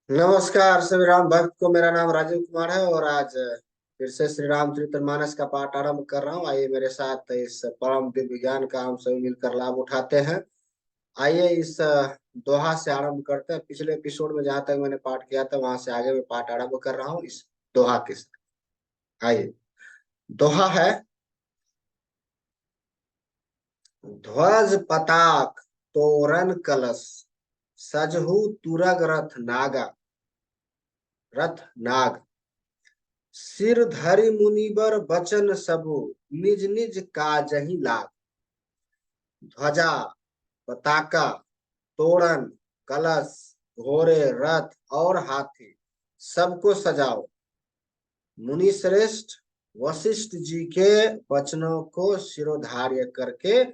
नमस्कार सभी राम भक्त को। मेरा नाम राजीव कुमार है और आज फिर से श्री रामचरितमानस का पाठ आरंभ कर रहा हूँ। आइए मेरे साथ इस परम दिव्य ज्ञान का हम सभी मिलकर लाभ उठाते हैं। आइए इस दोहा से आरंभ करते हैं। पिछले एपिसोड में जहां तक मैंने पाठ किया था वहां से आगे मैं पाठ आरंभ कर रहा हूँ इस दोहा के साथ। आइए, दोहा है। ध्वज पताक तोरण कलश सजहु तुरग रथ नाग सिर धरि मुनिबर बचन सबु निज निज काजहि लाग। ध्वजा, पताका, तोरण, कलश, घोड़े, रथ और हाथी सबको सजाओ। मुनि श्रेष्ठ वशिष्ठ जी के वचनों को शिरोधार्य करके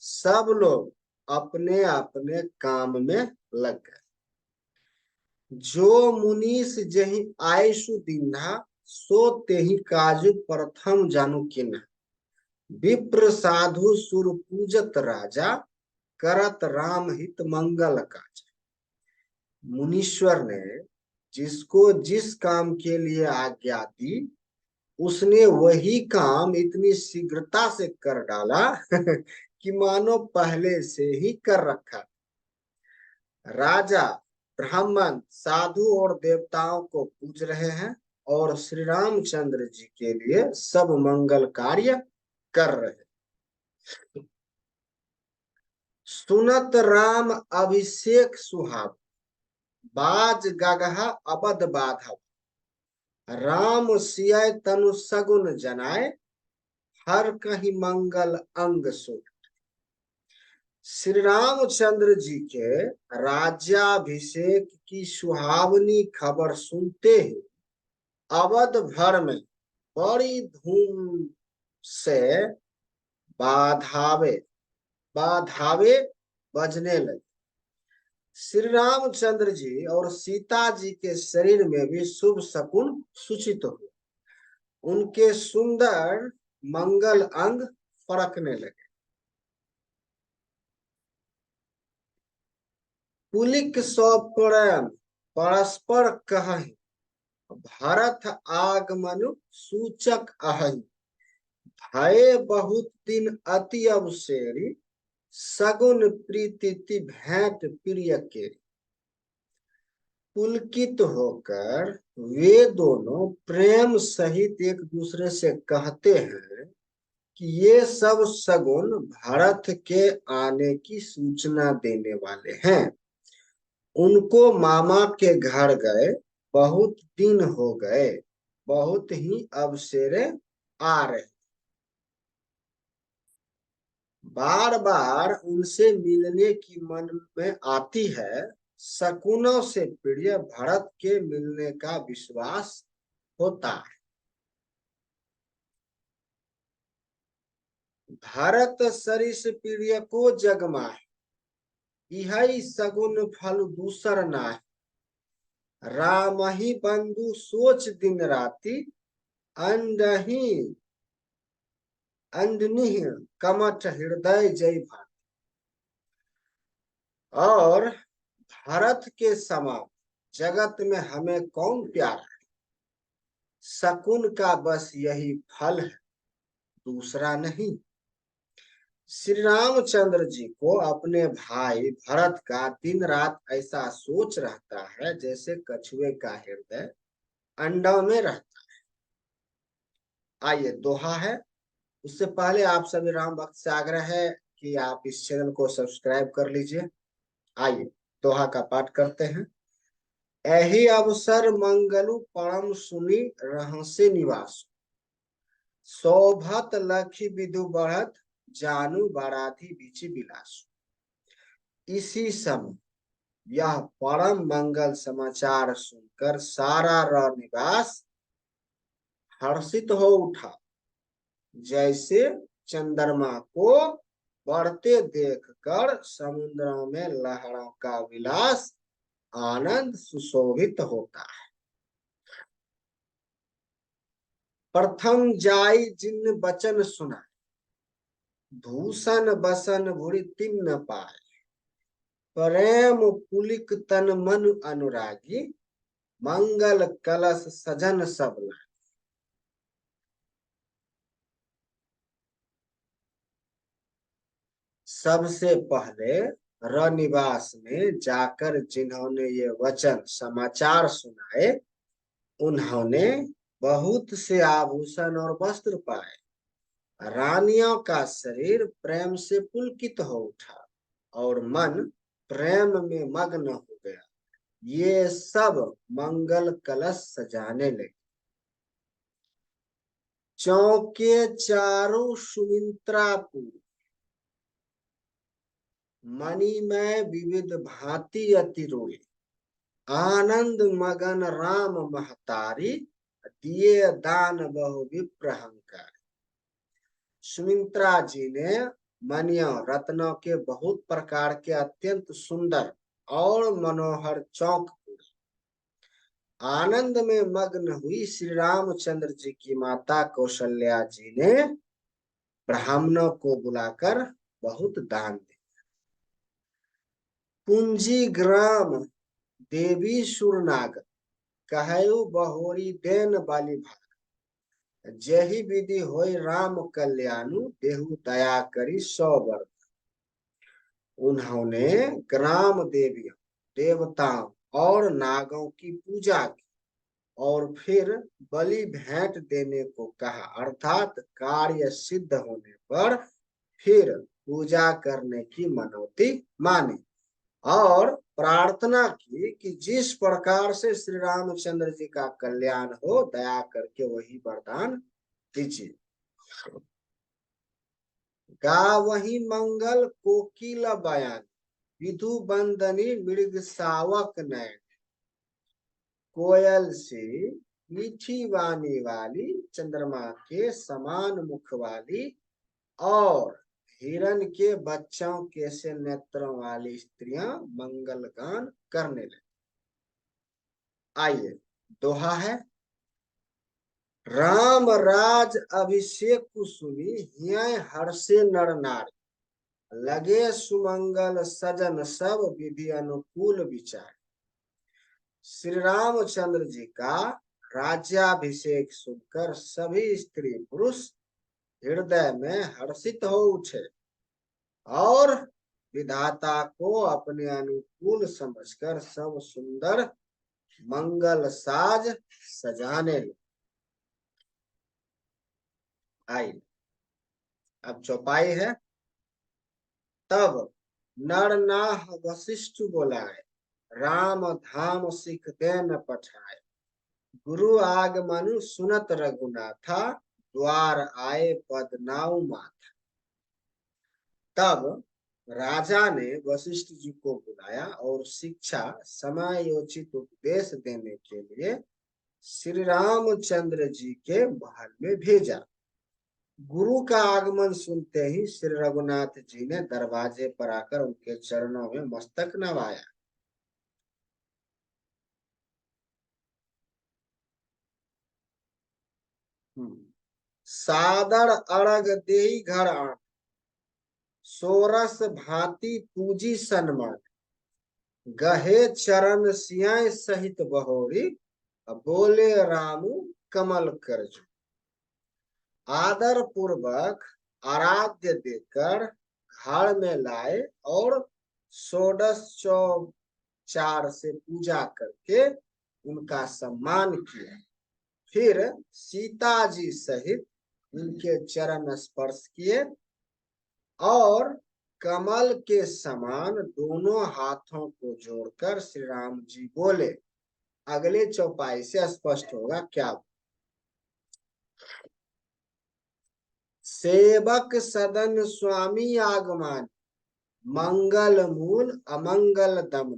सब लोग अपने अपने काम में लग गए। जो मुनीस जहि आयसु दीन्हा सो तेहि काजु प्रथम जानु किन्हा। विप्र साधु सुर पूजत राजा करत राम हित मंगल काज। मुनीश्वर ने जिसको जिस काम के लिए आज्ञा दी उसने वही काम इतनी शीघ्रता से कर डाला कि मानो पहले से ही कर रखा। राजा, ब्राह्मण, साधु और देवताओं को पूज रहे हैं और श्री रामचंद्र जी के लिए सब मंगल कार्य कर रहे हैं। सुनत राम अभिषेक सुहाव बाज गगहा अबध बाधव। राम सिय तनु सगुन जनाए हर कहीं मंगल अंग सो। श्री रामचंद्र जी के राज्याभिषेक की सुहावनी खबर सुनते ही अवध भर में बड़ी धूम से बाधावे बाधावे बजने लगे। श्री रामचंद्र जी और सीता जी के शरीर में भी शुभ शकुन सूचित हुए। उनके सुंदर मंगल अंग फड़कने लगे। पुलिक सौ प्रेम परस्पर कहि भरत आगमन सूचक अहि। भय बहुत दिन अति अवसेरी सगुन प्रीति भेंट प्रिय के। पुलकित होकर वे दोनों प्रेम सहित एक दूसरे से कहते हैं कि ये सब सगुन भरत के आने की सूचना देने वाले हैं। उनको मामा के घर गए बहुत दिन हो गए, बहुत ही अवसेरे आ रहे। बार बार उनसे मिलने की मन में आती है। शकुनों से प्रिय भरत के मिलने का विश्वास होता है। भरत सरिस प्रिय को जगमाए इहै सगुन फल दूसर नाहि। राम ही बंधु सोच दिन राति अंडही अंडनिह कमठ हृदय जय भान। और भरत के समान जगत में हमें कौन प्यारा है। शकुन का बस यही फल है, दूसरा नहीं। श्री रामचंद्र जी को अपने भाई भरत का दिन रात ऐसा सोच रहता है जैसे कछुए का हृदय अंडों में रहता है। आइए, दोहा है। उससे पहले आप सभी राम भक्त से आग्रह है कि आप इस चैनल को सब्सक्राइब कर लीजिए। आइए, दोहा का पाठ करते हैं। एहि अवसर मंगलु परम सुनि रहस्य निवास। शोभत लखी विधु बढ़त जानू बाराती बीच बिलास। इसी समय यह परम मंगल समाचार सुनकर सारा निवास हर्षित हो उठा। जैसे चंद्रमा को बढ़ते देखकर समुद्रों में लहरों का विलास आनंद सुशोभित होता है। प्रथम जाई जिन बचन सुना भूषण बसन भुरि तिन न पाए। प्रेम पुलिक तन मन अनुरागी मंगल कलश सजन सब लाए। सबसे पहले रनिवास में जाकर जिन्होंने ये वचन समाचार सुनाए, उन्होंने बहुत से आभूषण और वस्त्र पाए। रानियों का शरीर प्रेम से पुलकित हो उठा और मन प्रेम में मग्न हो गया। ये सब मंगल कलश सजाने लगे। चौके चारों सुमित्रापुर, मणिमय विविध भांति अति रोए। आनंद मगन राम महतारी, दिए दान बहु विप्रहंकार। सुमित्रा जी ने मनियों रत्नों के बहुत प्रकार के अत्यंत सुंदर और मनोहर चौक पूरे। आनंद में मग्न हुई श्री रामचंद्र जी की माता कौशल्या जी ने ब्राह्मणों को बुलाकर बहुत दान दिया। पूंजी ग्राम देवी सुरनाग, कहु बहोरी देन बाली भाग। जही विधि होय राम कल्याणु, देहु दया करी सौ वर। उन्होंने ग्राम देवियों, देवताओं और नागों की पूजा की और फिर बलि भेंट देने को कहा, अर्थात कार्य सिद्ध होने पर फिर पूजा करने की मनौती मानी और प्रार्थना की कि जिस प्रकार से श्री रामचंद्र जी का कल्याण हो, दया करके वही वरदान दीजिए। गा वही मंगल कोकिल बयान, विधु बंदनी मृग सावक नयन। कोयल से मीठी वाणी वाली, चंद्रमा के समान मुख वाली और हिरण के बच्चों के से नेत्रों वाली स्त्रियां मंगल गान करने लगी। आइए दोहा है। राम राज अभिषेक कुसुमी, हिय हर्षे नर नारी। लगे सुमंगल सजन सब, विधि अनुकूल विचार। श्री रामचंद्र जी का राज्याभिषेक सुनकर सभी स्त्री पुरुष हृदय में हर्षित हो उठे और विधाता को अपने अनुकूल समझकर सब सुंदर मंगल साज सजाने लगे। आई अब चौपाई है। तब नर नाह वशिष्ठ बोलाए, राम धाम सिख दे न पठाए। गुरु आगमनु सुनत रघुनाथा, द्वार आए पद नाउ माथा। तब राजा ने वशिष्ठ जी को बुलाया और शिक्षा समयोचित उपदेश देने के लिए श्री रामचंद्र जी के महल में भेजा। गुरु का आगमन सुनते ही श्री रघुनाथ जी ने दरवाजे पर आकर उनके चरणों में मस्तक नवाया। सादर अड़ग देही घर आन, सोरस भांति पूजी सन्मान। गहे चरण सियाय सहित बहोरी, बोले रामू कमल करजू। आदर पूर्वक आराध्य देकर घर में लाए और षोडशोपचार से पूजा करके उनका सम्मान किया। फिर सीता जी सहित उनके चरण स्पर्श किए और कमल के समान दोनों हाथों को जोड़कर श्री राम जी बोले। अगले चौपाई से स्पष्ट होगा क्या। सेवक सदन स्वामी आगमान, मंगल मूल अमंगल दम।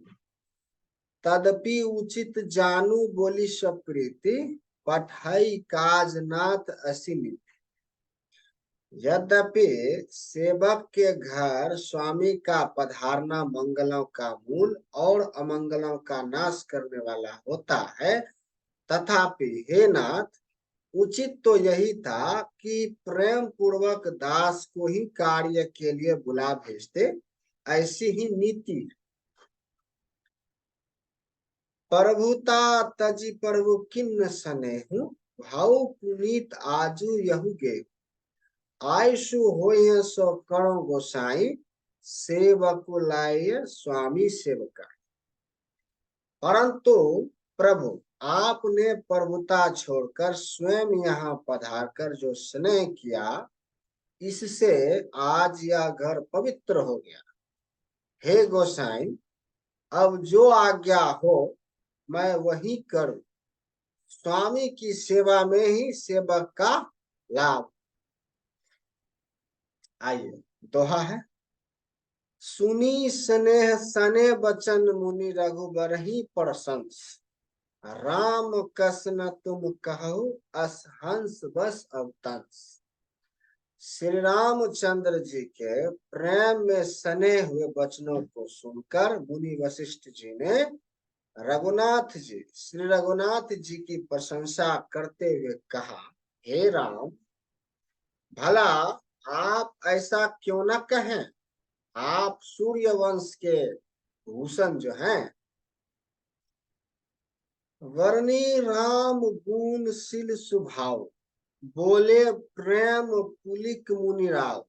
तदपि उचित जानू बोली सप्रीति, पठाई काजनाथ असिनित। यद्यपि सेवक के घर स्वामी का पधारना मंगलों का मूल और अमंगलों का नाश करने वाला होता है, तथापि हे नाथ, उचित तो यही था कि प्रेम पूर्वक दास को ही कार्य के लिए बुला भेजते। ऐसी ही नीति प्रभुता तजी प्रभु किन्न सनेहु, भाव पुनीत आजू यहु गे। आयसु होय सो करो गोसाई, सेवक लाय स्वामी सेवका। परंतु प्रभु आपने प्रभुता छोड़कर स्वयं यहाँ पधारकर जो स्नेह किया, इससे आज यह घर पवित्र हो गया। हे गोसाई, अब जो आज्ञा हो मैं वही करूं। स्वामी की सेवा में ही सेवक का लाभ। आइए दोहा है। सुनी स्नेह सने बचन मुनि रघुबर ही प्रशंस, राम कस न तुम कहो अस हंस बस अवतंस। श्री रामचंद्र जी के प्रेम में सने हुए वचनों को सुनकर मुनि वशिष्ठ जी ने रघुनाथ जी, श्री रघुनाथ जी की प्रशंसा करते हुए कहा, हे राम, भला आप ऐसा क्यों न कहें। आप सूर्य वंश के भूषण जो हैं, वर्णी राम गुण शील स्वभाव, बोले प्रेम पुलिक मुनिराव।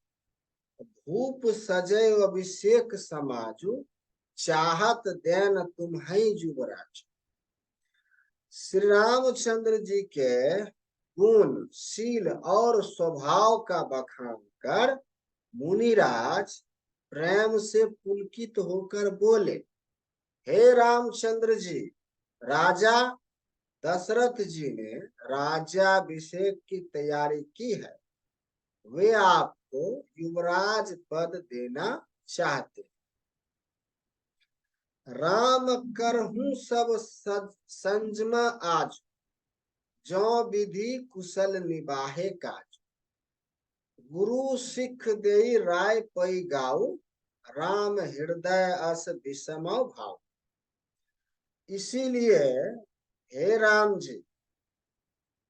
भूप सजय अभिषेक समाजु, चाहत देन तुम है जुबराज। श्री रामचंद्र जी के गुण शील और स्वभाव का बखान कर मुनिराज प्रेम से पुलकित होकर बोले, हे रामचंद्र जी, राजा दशरथ जी ने राज्याभिषेक की तैयारी की है। वे आपको युवराज पद देना चाहते। राम करहूं सब संजम आज, जो विधि कुशल निबाहे काज। गुरु सिख देई राय पई गाऊ, राम हृदय अस विषमो भाव। इसीलिए हे राम जी,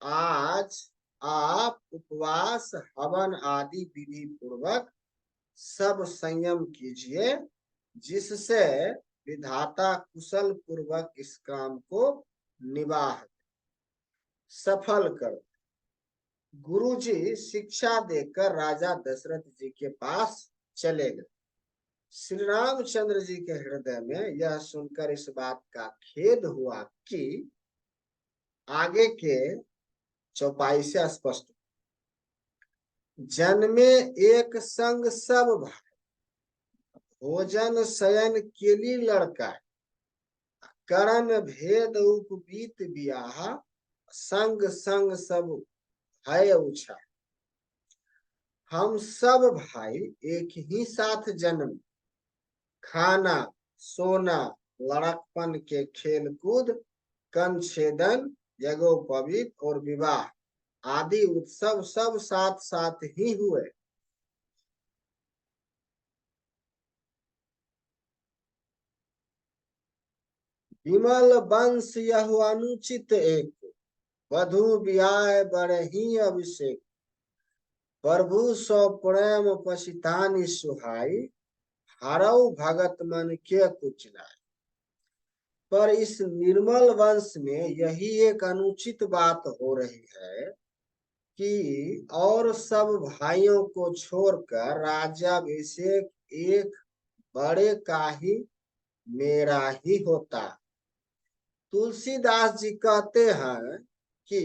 आज आप उपवास हवन आदि विधि पूर्वक सब संयम कीजिए, जिससे विधाता कुशल पूर्वक इस काम को निबाह सफल कर। गुरुजी शिक्षा देकर राजा दशरथ जी के पास चले गए। श्री रामचंद्र जी के हृदय में यह सुनकर इस बात का खेद हुआ कि आगे के चौपाई से स्पष्ट, जन्मे एक संग सब भाई, भोजन शयन केली लड़का। करण भेद उपबीत बियाह, संग संग सब है उछा। हम सब भाई एक ही साथ जन्म, खाना सोना लड़कपन के खेल कूद, कंछेदन यज्ञोपवीत और विवाह आदि उत्सव सब साथ साथ ही हुए। विमल वंश यह अनुचित एक, वधु ब्याह बरही अभिषेक। प्रभु सो प्रेम पछितानी सुहाई, हरऊ भगत मन के कुछ नाय। पर इस निर्मल वंश में यही एक अनुचित बात हो रही है कि और सब भाइयों को छोड़कर राज्याभिषेक एक बड़े का ही मेरा ही होता। तुलसीदास जी कहते हैं कि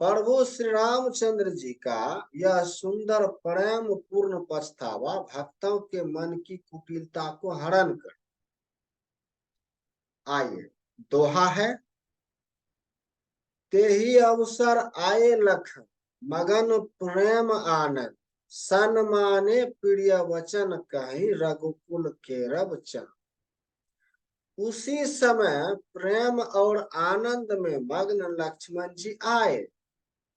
प्रभु श्री रामचंद्र जी का यह सुंदर प्रेम पूर्ण पछतावा भक्तों के मन की कुटिलता को हरण कर। आइए दोहा है। तेही अवसर आए लखन, मगन प्रेम आनंद। सन माने प्रिय वचन कहीं, रघुकुल केरब चंद। उसी समय प्रेम और आनंद में मग्न लक्ष्मण जी आए।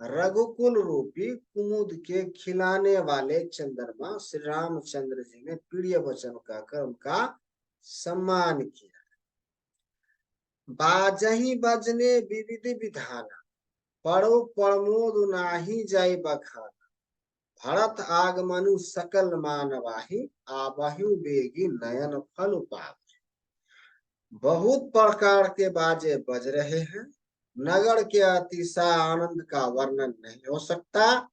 रघुकुल रूपी कुमुद के खिलाने वाले चंद्रमा श्री रामचंद्र जी ने प्रिय वचन कहकर उनका सम्मान किया। बाजही बजने विविध विधाना, पढ़ो प्रमोद नाही जाय बखाना। भरत आगमनु सकल मानवाही, आबहु बेगी नयन फल पाव। बहुत प्रकार के बाजे बज रहे हैं, नगर के अतिशय आनंद का वर्णन नहीं हो सकता।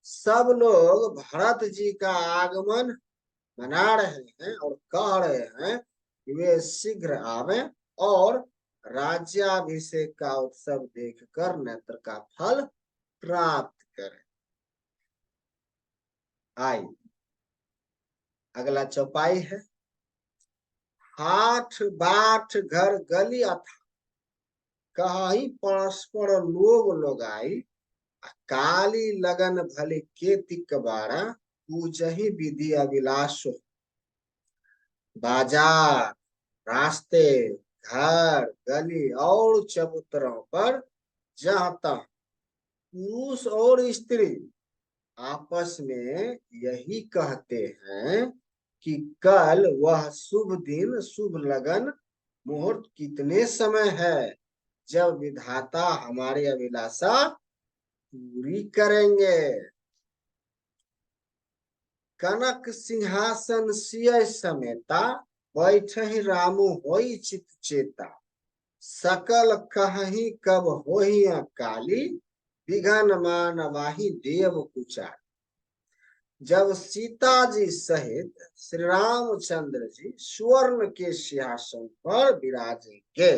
सब लोग भरत जी का आगमन मना रहे हैं और कह रहे हैं कि वे शीघ्र आवे और राज्याभिषेक का उत्सव देखकर नेत्र का फल प्राप्त करें। आई अगला चौपाई है। हाथ बाट घर गली अथा, कहीं परस्पर लोग लोगाई, काली लगन भले के तिक बारा, पूजही विधि अभिलाष। बाजार, रास्ते, घर, गली और चबूतरों पर जहां तक पुरुष और स्त्री आपस में यही कहते हैं कि कल वह शुभ दिन, शुभ लगन, मुहूर्त कितने समय है जब विधाता हमारी अभिलाषा पूरी करेंगे। कनक सिंहासन सिय समेता, बैठहि रामु होई चित चेता, सकल कहीं कब होई काली, विघन मान वाही देव कुचार। जब सीता जी सहित श्री रामचंद्र जी स्वर्ण के सिंहासन पर विराजेंगे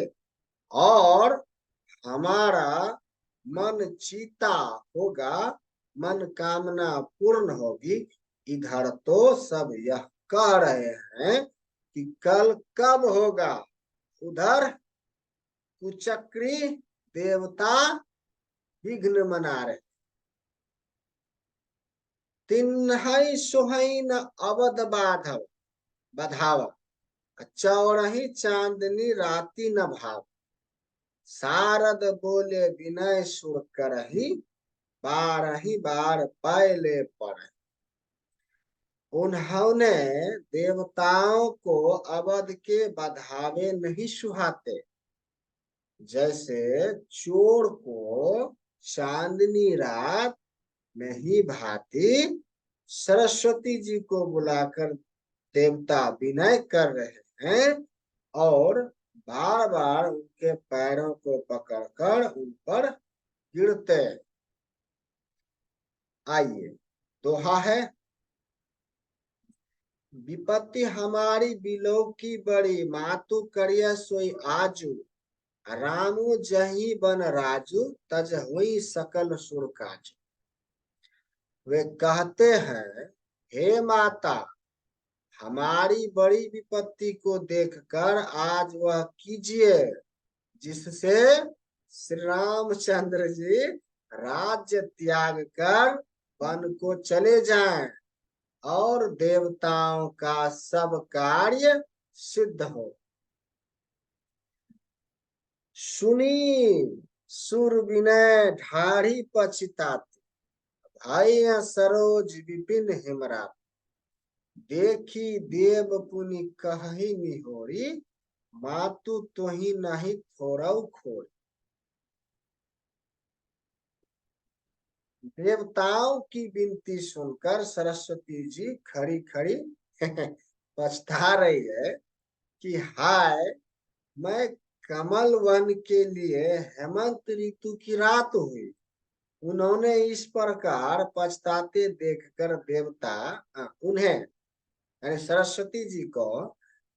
और हमारा मन चीता होगा, मन कामना पूर्ण होगी, इधर तो सब यह कह रहे हैं कि कल कब होगा, उधर कुचक्री देवता विघ्न मना रहे। तिन्हई सोहई न अवध बाधव बधावा, चौरही चांदनी राती न भाव, शारद बोले विनय सुर करही, बारही बार पहले पढ़े। उन्होंने देवताओं को अवध के बधावे नहीं सुहाते, जैसे चोर को चांदनी रात नहीं भाती। सरस्वती जी को बुलाकर देवता विनय कर रहे हैं और बार बार उनके पैरों को पकड़कर उन पर गिरते। आइए दोहा है। विपत्ति हमारी बिलो की बड़ी, मातु करिया सोई आजू, रामू जही बन राजू, तज हुई सकल सुर काजू। वे कहते हैं, हे माता, हमारी बड़ी विपत्ति को देखकर आज वह कीजिए जिससे श्री रामचंद्र जी राज्य त्याग कर वन को चले जाएं और देवताओं का सब कार्य सिद्ध हो। सुनी सुर विनय ढाढ़ी पछिताती, भाई सरोज विपिन हिमरा, देखी देव पुनि कही निहोरी, मातु तोही नहीं थोरऊ खोरी। देवताओं की विनती सुनकर सरस्वती जी खड़ी खड़ी पछता रही है कि हाय, मैं कमल वन के लिए हेमंत ऋतु की रात हुई। उन्होंने इस प्रकार पछताते देखकर देवता उन्हें यानी सरस्वती जी को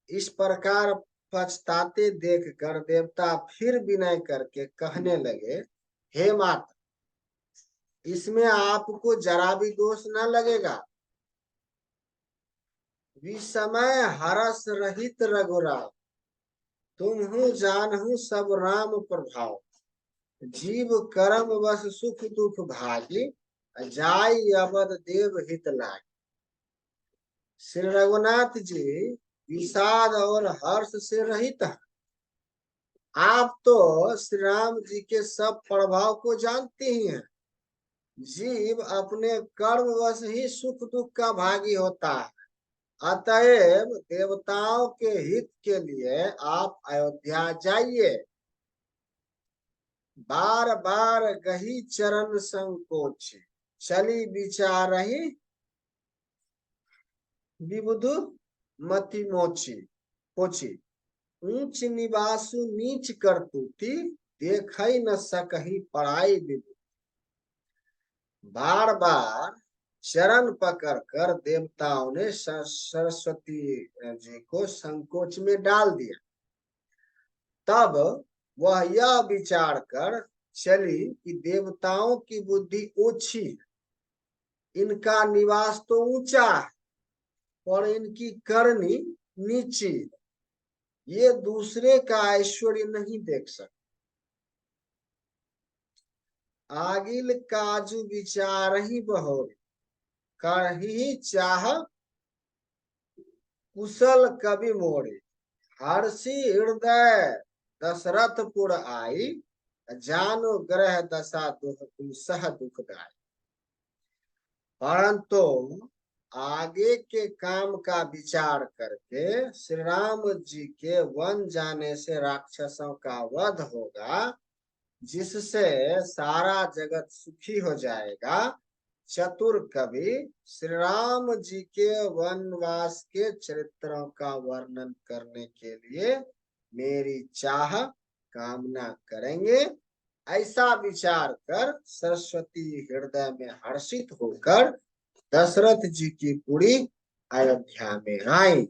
इस प्रकार पछताते देखकर देवता फिर विनय करके कहने लगे, हे माता, इसमें आपको जरा भी दोष न लगेगा। विसमय हरस रहित रघुराव, तुम हूँ जान हूँ सब राम प्रभाव, जीव कर्म बस सुख दुख भागी, जाई अवध देव हित लागी। श्री रघुनाथ जी विषाद और हर्ष से रहित है। आप तो श्री राम जी के सब प्रभाव को जानते ही हैं। जीव अपने कर्म वश ही सुख दुख का भागी होता है। अतएव देवताओं के हित के लिए आप अयोध्या जाइए। बार बार गही चरण संकोच, चली विचार ही विबुधु मति मोची पोची। ऊंच निवासु नीच करतूती, देखई न सकही पढ़ाई विभूति। बार बार चरण पकड़ कर देवताओं ने सरस्वती जी को संकोच में डाल दिया। तब वह यह विचार कर चली कि देवताओं की बुद्धि ओछी है, इनका निवास तो ऊंचा है और इनकी करनी नीची है, ये दूसरे का ऐश्वर्य नहीं देख सकते। आगिल काजू विचार ही बहोरे, कर ही चाह कुशल कवि मोरे। हर्षि हृदय दशरथपुर आई, जानो ग्रह दशा दुख सह दुखदाई। परंतु आगे के काम का विचार करके श्री राम जी के वन जाने से राक्षसों का वध होगा, जिससे सारा जगत सुखी हो जाएगा। चतुर कवि श्री राम जी के वनवास के चरित्रों का वर्णन करने के लिए मेरी चाह कामना करेंगे। ऐसा विचार कर सरस्वती हृदय में हर्षित होकर दशरथ जी की कुड़ी अयोध्या में आई।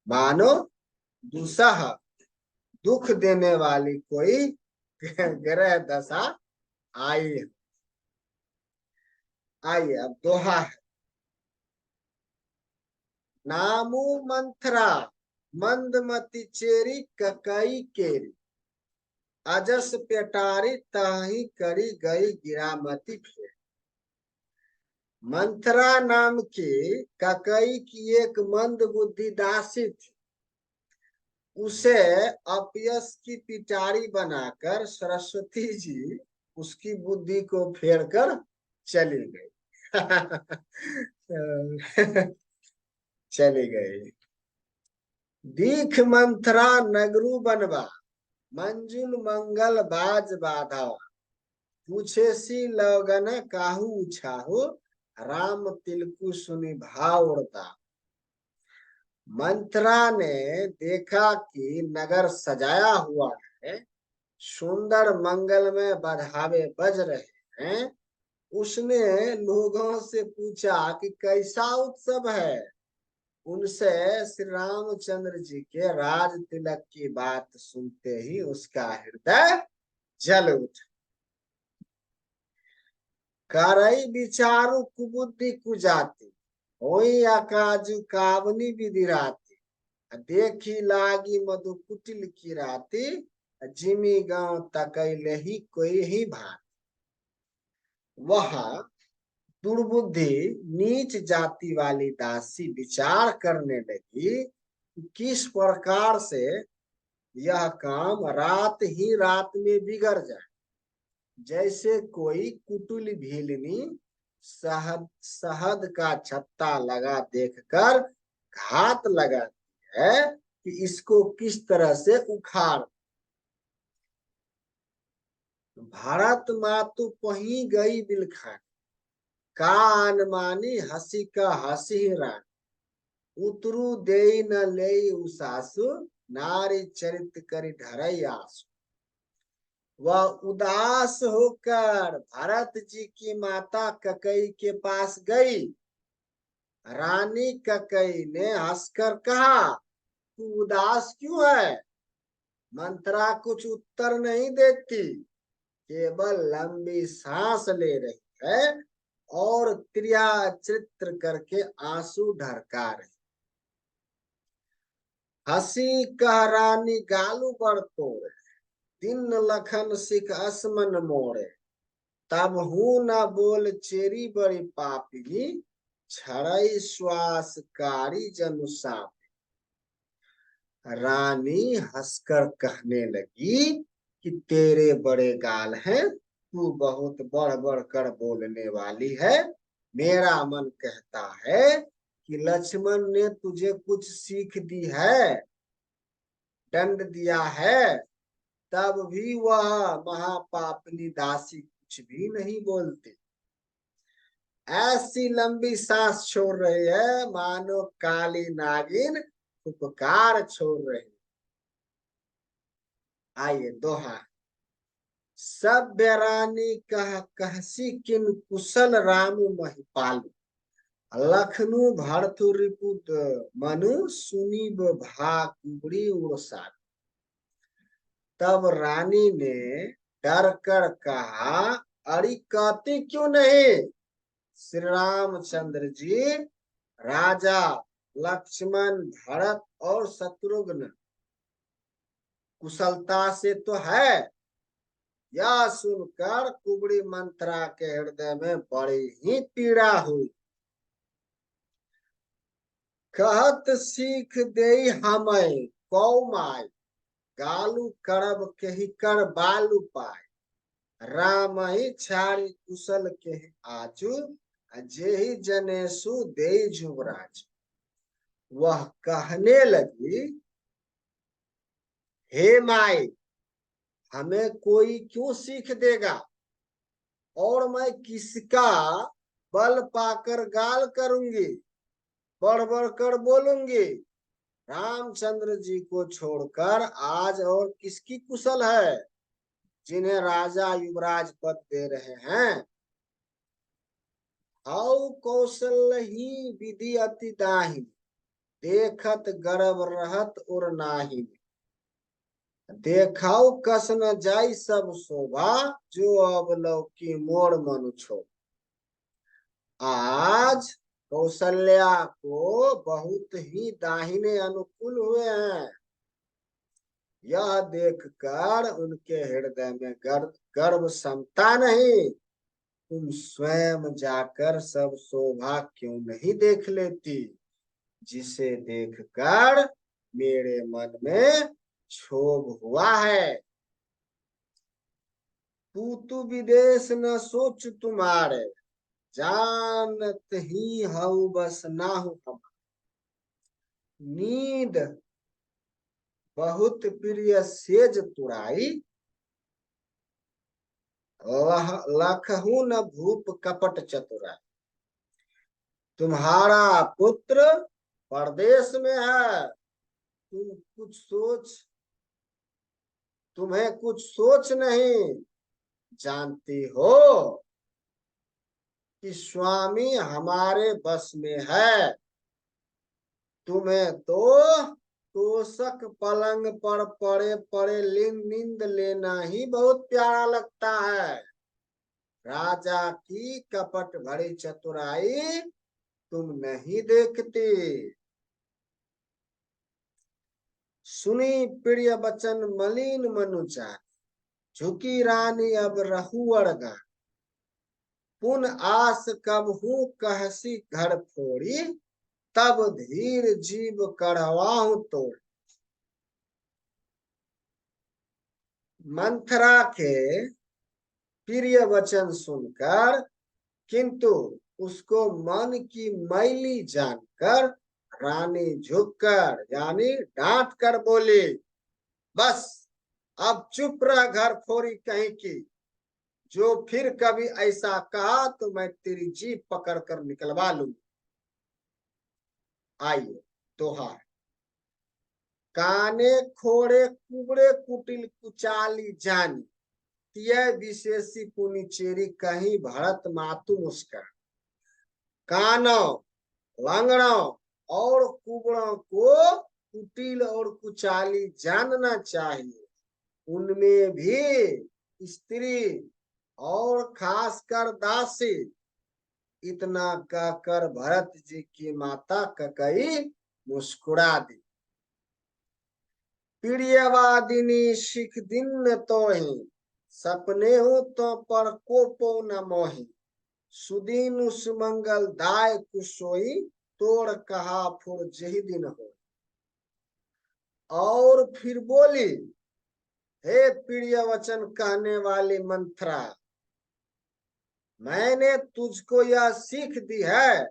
मानो दुसह दुख देने वाली कोई ग्रह दशा आई। आइए अब दोहा है। नामू मंथरा मंदमती चेरी ककई केरी, अजस पेटारी ताही करी गई गिरामती फेर। मंथरा नाम की ककई की एक मंद बुद्धि दासी थी। उसे अपयश की पिटारी बनाकर सरस्वती जी उसकी बुद्धि को फेर कर चली गई। चली गई। दीख मंथरा नगरू बनवा, मंजुल मंगल बाज बाधा। पूछे सी लगन काहू छाहू, राम तिलकु सुनि भाव उड़ता। मंथरा ने देखा कि नगर सजाया हुआ है, सुंदर मंगल में बधावे बज रहे हैं। उसने लोगों से पूछा कि कैसा उत्सव है। उनसे श्री रामचंद्र जी के राज तिलक की बात सुनते ही उसका हृदय जल उठा। करई विचारु कुबुद्धि कुजाती, होई अकाजु कावनी विधिराती। देखी लागी मधु कुटिल की राती, जिमी गांव तकैले ही कोई ही भात। वह दुर्बुद्धि नीच जाति वाली दासी विचार करने लगी कि किस प्रकार से यह काम रात ही रात में बिगड़ जाए। जैसे कोई कुटुल भीलनी शहद शहद का छत्ता लगा देखकर घात लगाती है कि इसको किस तरह से उखाड़। भारत मातु पही गई बिलखान, का अनमानी हसी का हसी रान। उतरू दे न ले उसासु, नारी चरित करी ढरई आसु। वह उदास होकर भरत जी की माता ककई के पास गई। रानी ककई ने हंसकर कहा, तू उदास क्यों है। मंत्रा कुछ उत्तर नहीं देती, केवल लंबी सांस ले रही है और क्रिया चित्र करके आंसू ढरका रही। हसी कह रानी गालू बढ़ तोड़े, दिन लखन सिख असमन मोड़े। तब हूं न बोल चेरी बड़ी पापी, छड़ई श्वास कारी जनु साप। रानी हंसकर कहने लगी कि तेरे बड़े गाल हैं, तू बहुत बढ़ बढ़ कर बोलने वाली है। मेरा मन कहता है कि लक्ष्मण ने तुझे कुछ सीख दी है, दंड दिया है, तब भी वह महापापनी दासी कुछ भी नहीं बोलती। ऐसी लंबी सांस छोड़ रही है मानो काली नागिन उपकार छोड़ रही। आइए दोहा। सभ्य रानी कह कहसी किन कुशल राम महिपाल। लखनऊ भरतु रिपुत मनु सुनीब भा कुबड़ी उड़सा। तब रानी ने डर कर कहा, अरे कहती क्यों नहीं? श्री रामचंद्र जी, राजा लक्ष्मण भरत और शत्रुघ्न कुशलता से तो है। यह सुनकर कुबड़ी मंत्रा के हृदय में बड़ी ही पीड़ा हुई। कहत सीख दे हमें कौमाय, गालू करब कही कर बालू पाए। राम ही छाड़ी कुशल के आजू, जेहि जनेसु दे जुवराज। वह कहने लगी, हे माई, हमें कोई क्यों सीख देगा, और मैं किसका बल पाकर गाल करूंगी, बढ़ बढ़ कर बोलूंगी। रामचंद्र जी को छोड़कर आज और किसकी कुशल है, जिन्हें राजा युवराज पद दे रहे हैं। हाउ कौशल ही विधि अति दाहिनी, देखत गर्भ रहत और नाही। देखाऊ कस न जाई सब शोभा, जो अब लौकी मोड़ मनु छो। आज कौशल्या को बहुत ही दाहिने अनुकूल हुए हैं। यह देखकर उनके हृदय में गर्व समता नहीं। तुम स्वयं जाकर सब शोभा क्यों नहीं देख लेती, जिसे देखकर मेरे मन में क्षोभ हुआ है। तू विदेश न सोच तुम्हारे, जानत ही हऊ बस नाहु हम। नींद बहुत प्रिय सेज तुराई, लखहू न भूप कपट चतुराई। तुम्हारा पुत्र परदेश में है, तुम्हें कुछ सोच नहीं। जानती हो कि स्वामी हमारे बस में है। तुम्हें तो तोषक पलंग पर पड़े पड़े नींद लेना ही बहुत प्यारा लगता है। राजा की कपट भरी चतुराई तुम नहीं देखती। सुनी प्रिय बचन मलिन मनुचा, झुकी रानी अब रहुअड़ गा। पुन आस कब हूं कहसी घर फोड़ी, तब धीर जीव कढ़वाहू तोड़। मंथरा के प्रिय वचन सुनकर, किंतु उसको मन की मैली जानकर रानी झुककर यानी डांट कर बोली, बस अब चुप रह घर फोरी कहीं की। जो फिर कभी ऐसा कहा तो मैं तेरी जीभ पकड़ कर निकलवा लूंगी। आइए दोहा। काने खोड़े कुबड़े कुटिल कुचाली जानी, तिय विशेषी पुनिचेरी कहीं भरत मातु मुस्कान। कानों, लंगड़ों और कुबड़ों को कुटिल और कुचाली जानना चाहिए। उनमें भी स्त्री और खासकर दासी। इतना कहकर भरत जी की माता ककई मुस्कुरा दी। प्रियवादिनी सिख दिन तो ही, सपने हो तो पर कोपो न मोही। सुदीन सुमंगल दाय कुशोई, तोड़ कहा फुर जही दिन हो। और फिर बोली, हे प्रिय वचन कहने वाली मंथरा, मैंने तुझको यह सीख दी है,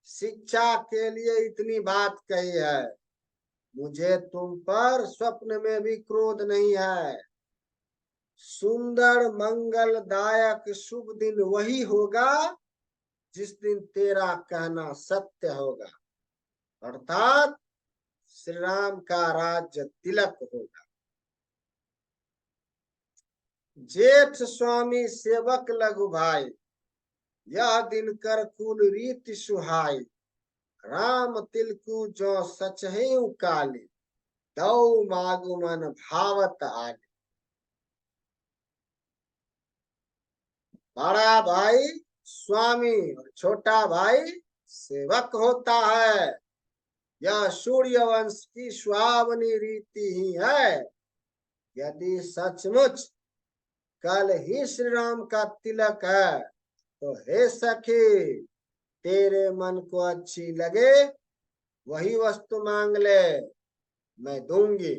शिक्षा के लिए इतनी बात कही है। मुझे तुम पर स्वप्न में भी क्रोध नहीं है। सुंदर मंगलदायक शुभ दिन वही होगा जिस दिन तेरा कहना सत्य होगा, अर्थात श्री राम का राज्य तिलक होगा। जेठ स्वामी सेवक लघु भाई, यह दिन कर कुल रीति सुहाई। राम तिलकु जो सचहु काली, दौ मागुमन भावत आले। बड़ा भाई स्वामी और छोटा भाई सेवक होता है। यह सूर्य वंश की सुहावनी रीति ही है। यदि सचमुच कल ही श्री राम का तिलक है तो हे सखी, तेरे मन को अच्छी लगे वही वस्तु मांग ले, मैं दूंगी।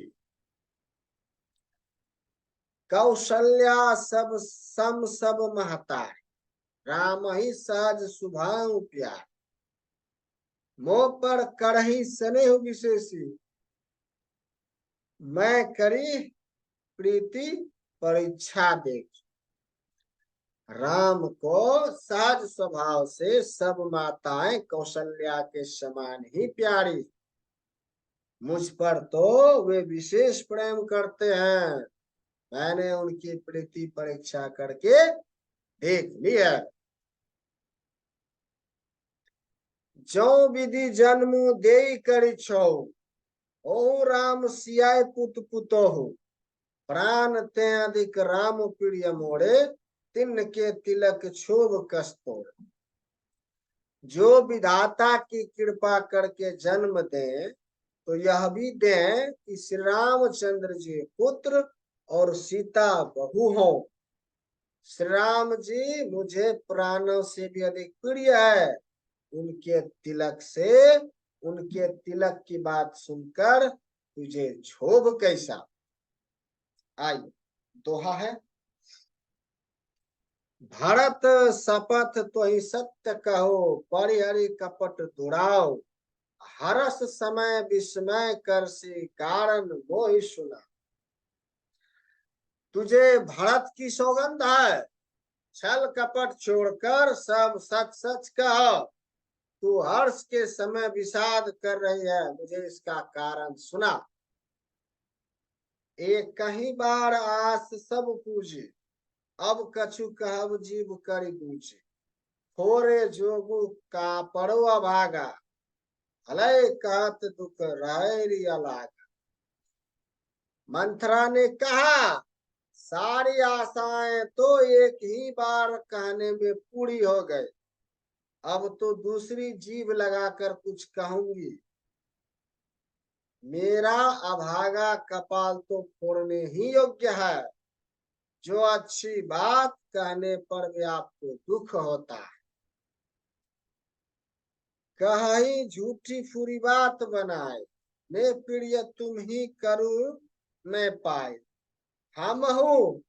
कौशल्या सब सम सब महतार, राम ही सहज सुभाव प्यार। मोह पर करही स्नेह विशेषी, मैं करी प्रीति परीक्षा देख। राम को सहज स्वभाव से सब माताएं कौशल्या के समान ही प्यारी। मुझ पर तो वे विशेष प्रेम करते हैं। मैंने उनकी प्रीति परीक्षा करके देख ली है। जो विधि जन्म दे करी छो, ओ राम सियाय पुत पुतो हो। प्राण ते अधिक राम प्रिय मोड़े, तिन के तिलक क्षोभ कस्तोड़। जो विधाता की कृपा करके जन्म दे तो यह भी दे कि श्री रामचंद्र जी पुत्र और सीता बहू हो। श्री राम जी मुझे प्राणों से भी अधिक प्रिय है। उनके तिलक से, उनके तिलक की बात सुनकर तुझे क्षोभ कैसा। आइए दोहा है। भरत शपथ तो ही सत्य कहो, परिहरि कपट दुराओ। हरस समय विस्मय कर से कारण वो ही सुना। तुझे भरत की सौगंध है, छल कपट छोड़कर सब सच सच कह। तू हर्ष के समय विषाद कर रही है, मुझे इसका कारण सुना। एक कहीं बार आस सब पूजे, अब कछु कहब जीव करी पूछे। थोरे जोगु का पड़ो अभागा, भले कहत दुख रहे लागा। मंथरा ने कहा, सारी आशाएं तो एक ही बार कहने में पूरी हो गए। अब तो दूसरी जीभ लगाकर कुछ कहूंगी। मेरा अभागा कपाल तो फोड़ने ही योग्य है। जो अच्छी बात कहने पर भी आपको दुख होता है। कहीं झूठी फुरी बात बनाए, मैं प्रिय तुम ही करूं मैं पाए। हम हूं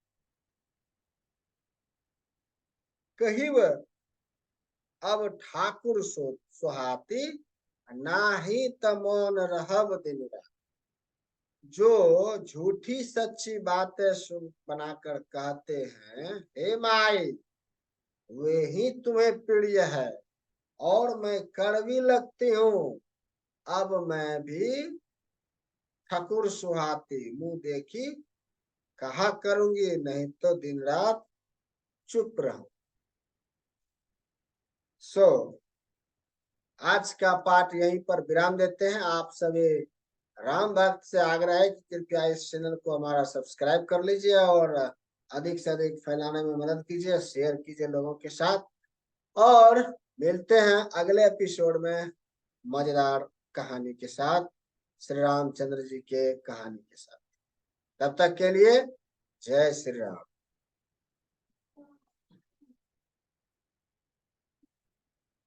कहिब अब ठाकुर सुहाती, नाही त मौन रहब दिन रात। जो झूठी सच्ची बातें सुन बनाकर कहते हैं, हे माई वे ही तुम्हें प्रिय है और मैं कड़वी लगती हूँ। अब मैं भी ठाकुर सुहाती मुंह देखी कहा करूंगी, नहीं तो दिन रात चुप रहूं। आज का पाठ यहीं पर विराम देते हैं। आप सभी राम भक्त से आग्रह है कि कृपया इस चैनल को हमारा सब्सक्राइब कर लीजिए और अधिक से अधिक फैलाने में मदद कीजिए, शेयर कीजिए लोगों के साथ। और मिलते हैं अगले एपिसोड में मजेदार कहानी के साथ, श्री रामचंद्र जी के कहानी के साथ। तब तक के लिए जय श्री राम।